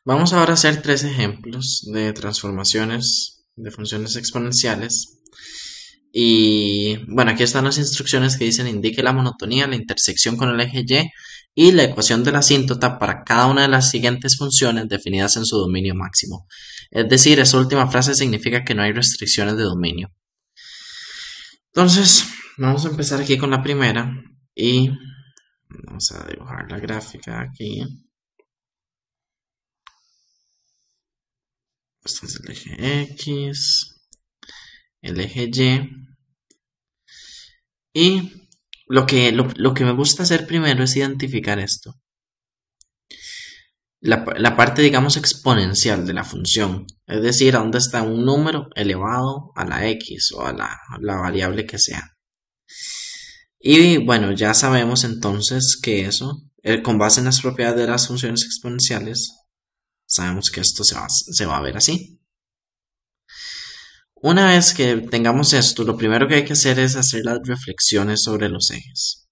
Vamos ahora a hacer tres ejemplos de transformaciones de funciones exponenciales. Y bueno, aquí están las instrucciones que dicen indique la monotonía, la intersección con el eje y la ecuación de la asíntota para cada una de las siguientes funciones definidas en su dominio máximo. Es decir, esa última frase significa que no hay restricciones de dominio. Entonces, vamos a empezar aquí con la primera y vamos a dibujar la gráfica aquí. Este es el eje X, el eje y lo que me gusta hacer primero es identificar esto. La parte, digamos, exponencial de la función, es decir, a dónde está un número elevado a la X o a la variable que sea. Y bueno, ya sabemos entonces que eso, con base en las propiedades de las funciones exponenciales, sabemos que esto se va a ver así. Una vez que tengamos esto, lo primero que hay que hacer es hacer las reflexiones sobre los ejes.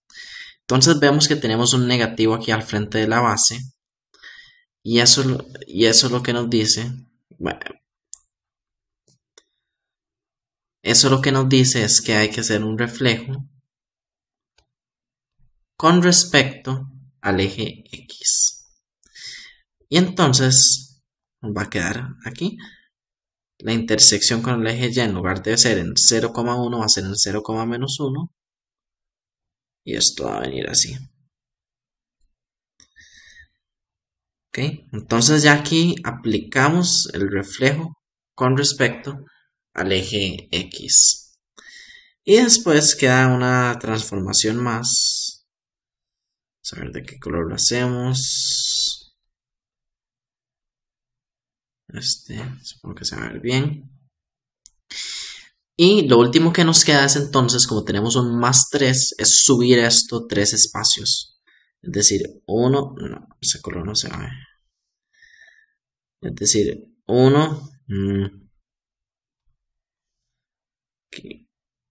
Entonces vemos que tenemos un negativo aquí al frente de la base. Y eso lo que nos dice, bueno, eso lo que nos dice es que hay que hacer un reflejo con respecto al eje X. Y entonces va a quedar aquí. La intersección con el eje Y en lugar de ser en 0,1 va a ser en 0,-1. Y esto va a venir así. ¿Ok? Entonces ya aquí aplicamos el reflejo con respecto al eje X. Y después queda una transformación más. Vamos a ver de qué color lo hacemos. Supongo que se va a ver bien. Y lo último que nos queda es entonces, como tenemos un más 3, es subir esto 3 espacios. Es decir, 1, no, ese color no se va a ver. Es decir, 1,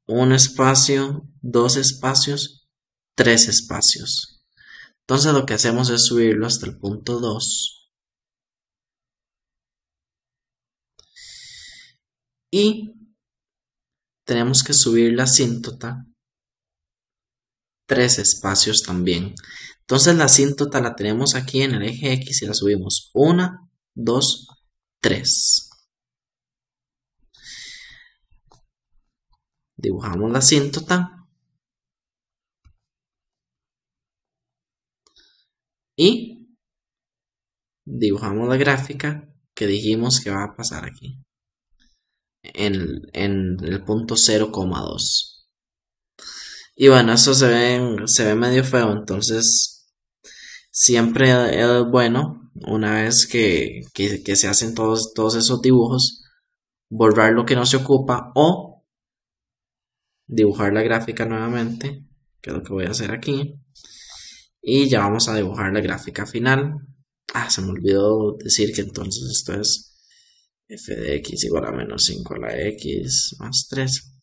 un espacio, 2 espacios, 3 espacios. Entonces lo que hacemos es subirlo hasta el punto 2. Y tenemos que subir la asíntota 3 espacios también. Entonces la asíntota la tenemos aquí en el eje X y la subimos 1, 2, 3. Dibujamos la asíntota y dibujamos la gráfica que dijimos que va a pasar aquí en el punto 0,2. Y bueno, eso se ve medio feo, entonces siempre es bueno, una vez que se hacen todos esos dibujos, borrar lo que no se ocupa o dibujar la gráfica nuevamente, que es lo que voy a hacer aquí. Y ya vamos a dibujar la gráfica final. Se me olvidó decir que entonces esto es f de x igual a menos 5 a la x más 3.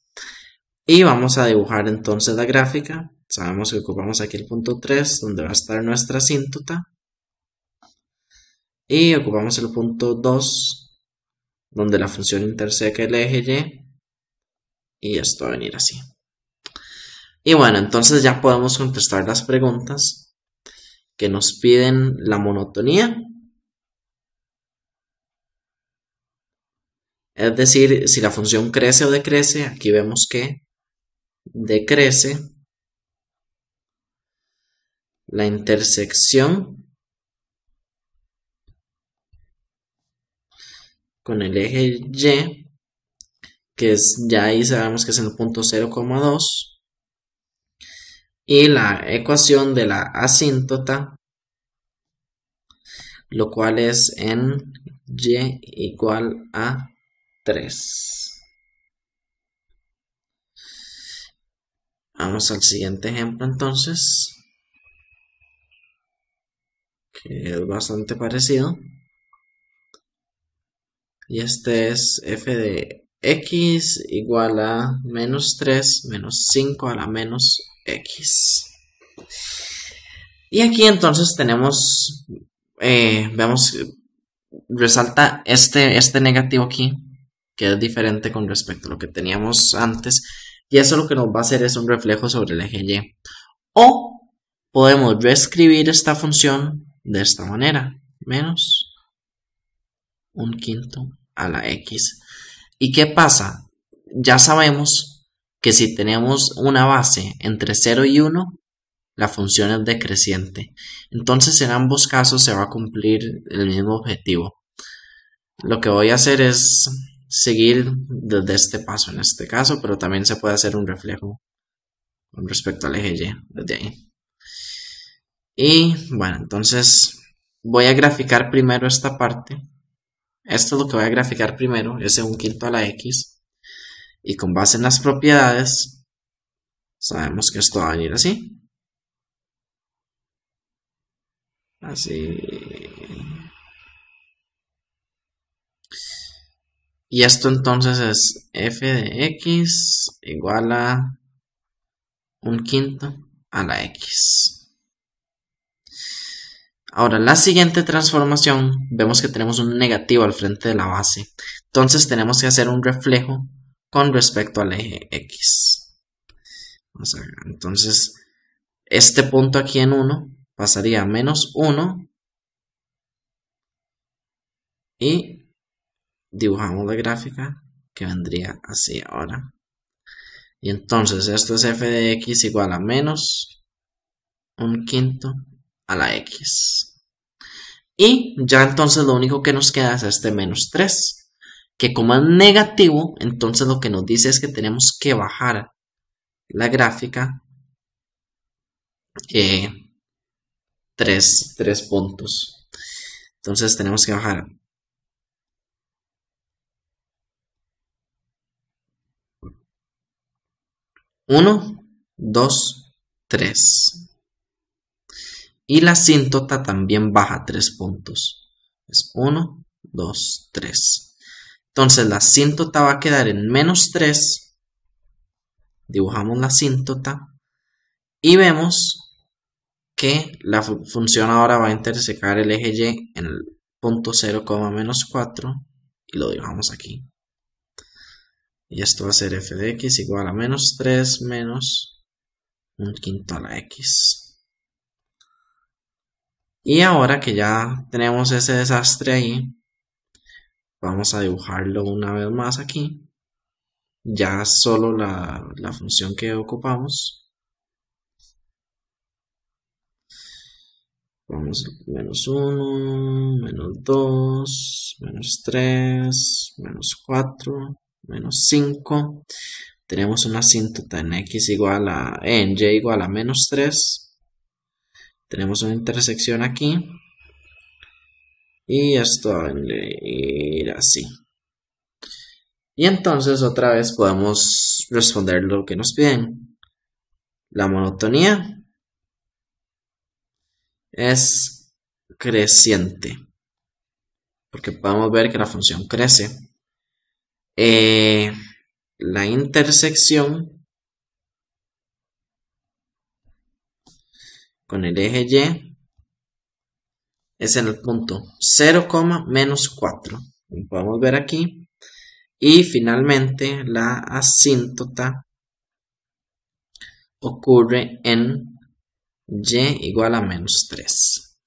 Y vamos a dibujar entonces la gráfica. Sabemos que ocupamos aquí el punto 3, donde va a estar nuestra asíntota. Y ocupamos el punto 2, donde la función interseca el eje Y. Y esto va a venir así. Y bueno, entonces ya podemos contestar las preguntas que nos piden la monotonía. Es decir, si la función crece o decrece, aquí vemos que decrece. La intersección con el eje Y, que es ya ahí sabemos que es en el punto 0,2. Y la ecuación de la asíntota, lo cual es en Y igual a 3. Vamos al siguiente ejemplo entonces, que es bastante parecido. Y este es f de x igual a menos 3 menos 5 a la menos x. Y aquí entonces tenemos, vemos resalta este negativo aquí, que es diferente con respecto a lo que teníamos antes, y eso lo que nos va a hacer es un reflejo sobre el eje Y. O podemos reescribir esta función de esta manera, menos 1/5 a la x. ¿Y qué pasa? Ya sabemos que si tenemos una base entre 0 y 1, la función es decreciente. Entonces en ambos casos se va a cumplir el mismo objetivo. Lo que voy a hacer es seguir desde este paso en este caso, pero también se puede hacer un reflejo con respecto al eje Y desde ahí. Y bueno, entonces voy a graficar primero esta parte. Esto es lo que voy a graficar primero, ese 1/5 a la x. Y con base en las propiedades, sabemos que esto va a venir así. Así. Y esto entonces es f de x igual a 1/5 a la x. Ahora, la siguiente transformación, vemos que tenemos un negativo al frente de la base. Entonces tenemos que hacer un reflejo con respecto al eje x. Vamos a ver, entonces, este punto aquí en 1 pasaría a menos 1 y dibujamos la gráfica que vendría así ahora. Y entonces esto es f de x igual a menos 1/5 a la x. Y ya entonces lo único que nos queda es este menos 3, que como es negativo, entonces lo que nos dice es que tenemos que bajar la gráfica 3 puntos. Entonces tenemos que bajar 1, 2, 3. Y la asíntota también baja 3 puntos. Es 1, 2, 3. Entonces la asíntota va a quedar en menos 3. Dibujamos la asíntota. Y vemos que la función ahora va a intersecar el eje Y en el punto 0, menos 4. Y lo dibujamos aquí. Y esto va a ser f de x igual a menos 3 menos 1/5 a la x. Y ahora que ya tenemos ese desastre ahí, vamos a dibujarlo una vez más aquí. Ya solo la función que ocupamos. Vamos menos 1, menos 2, menos 3, menos 4, menos 5. Tenemos una asíntota en x igual a, en y igual a menos 3. Tenemos una intersección aquí. Y esto va a ir así. Y entonces otra vez podemos responder lo que nos piden. La monotonía es creciente, porque podemos ver que la función crece. La intersección con el eje Y es en el punto 0, menos 4. Como podemos ver aquí. Y finalmente la asíntota ocurre en Y igual a menos 3.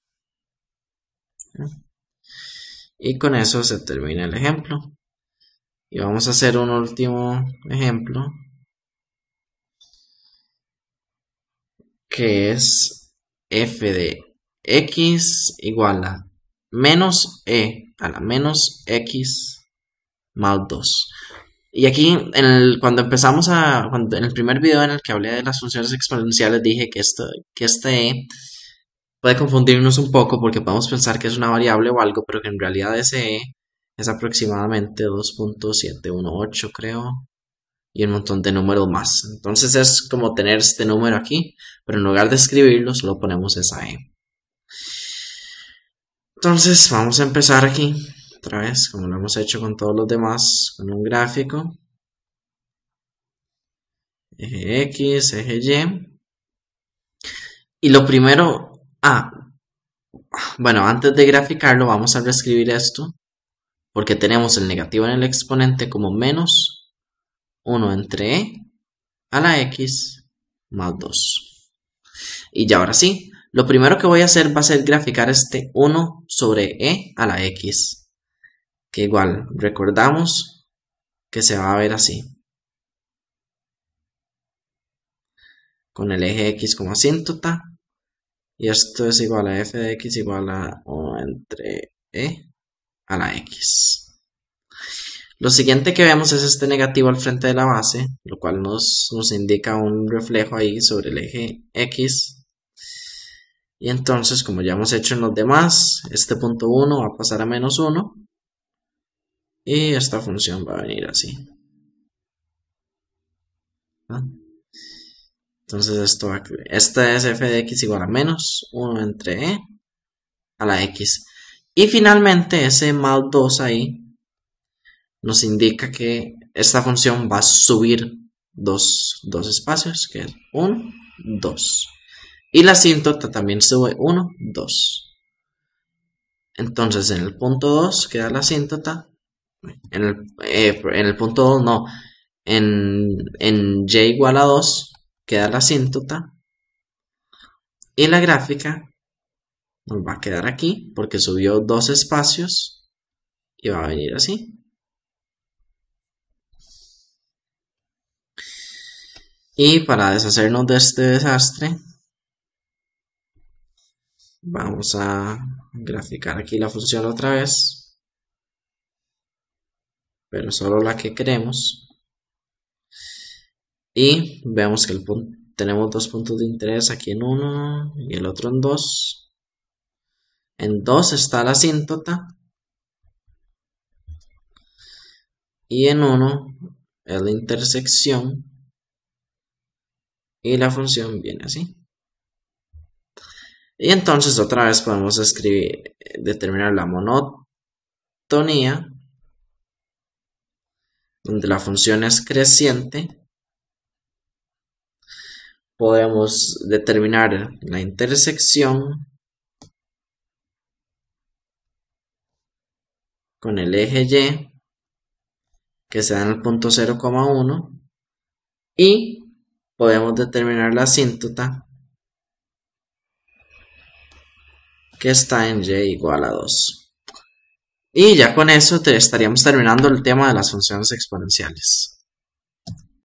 Y con eso se termina el ejemplo. Y vamos a hacer un último ejemplo, que es f de x igual a menos e a la menos x más 2. Y aquí, cuando empezamos en el primer video en el que hablé de las funciones exponenciales, dije que este e puede confundirnos un poco porque podemos pensar que es una variable o algo, pero que en realidad ese e es aproximadamente 2.718, creo, y un montón de números más. Entonces es como tener este número aquí, pero en lugar de escribirlo, solo ponemos esa e. Entonces vamos a empezar aquí, otra vez, como lo hemos hecho con todos los demás, con un gráfico. Eje X, eje Y. Y lo primero, bueno, antes de graficarlo, vamos a reescribir esto porque tenemos el negativo en el exponente como menos 1 entre e a la x más 2. Y ya ahora sí, lo primero que voy a hacer va a ser graficar este 1 sobre e a la x, que igual recordamos que se va a ver así, con el eje x como asíntota, y esto es igual a f de x igual a 1 entre e a la x. Lo siguiente que vemos es este negativo al frente de la base, lo cual nos indica un reflejo ahí sobre el eje x. Y entonces, como ya hemos hecho en los demás, este punto 1 va a pasar a menos 1. Y esta función va a venir así. ¿Ah? Entonces esta es f de x igual a menos 1 entre e a la x. Y finalmente ese más 2 ahí nos indica que esta función va a subir dos espacios, que es 1, 2. Y la asíntota también sube 1, 2. Entonces en el punto 2 queda la asíntota. En el punto 2 no. En y igual a 2 queda la asíntota. Y la gráfica nos va a quedar aquí porque subió 2 espacios y va a venir así. Y para deshacernos de este desastre, vamos a graficar aquí la función otra vez, pero solo la que queremos. Y vemos que tenemos dos puntos de interés aquí en 1 y el otro en 2. En 2 está la asíntota y en 1 es la intersección y la función viene así. Y entonces otra vez podemos determinar la monotonía, donde la función es creciente. Podemos determinar la intersección con el eje y, que se da en el punto 0,1, y podemos determinar la asíntota, que está en y igual a 2. Y ya con eso estaríamos terminando el tema de las funciones exponenciales.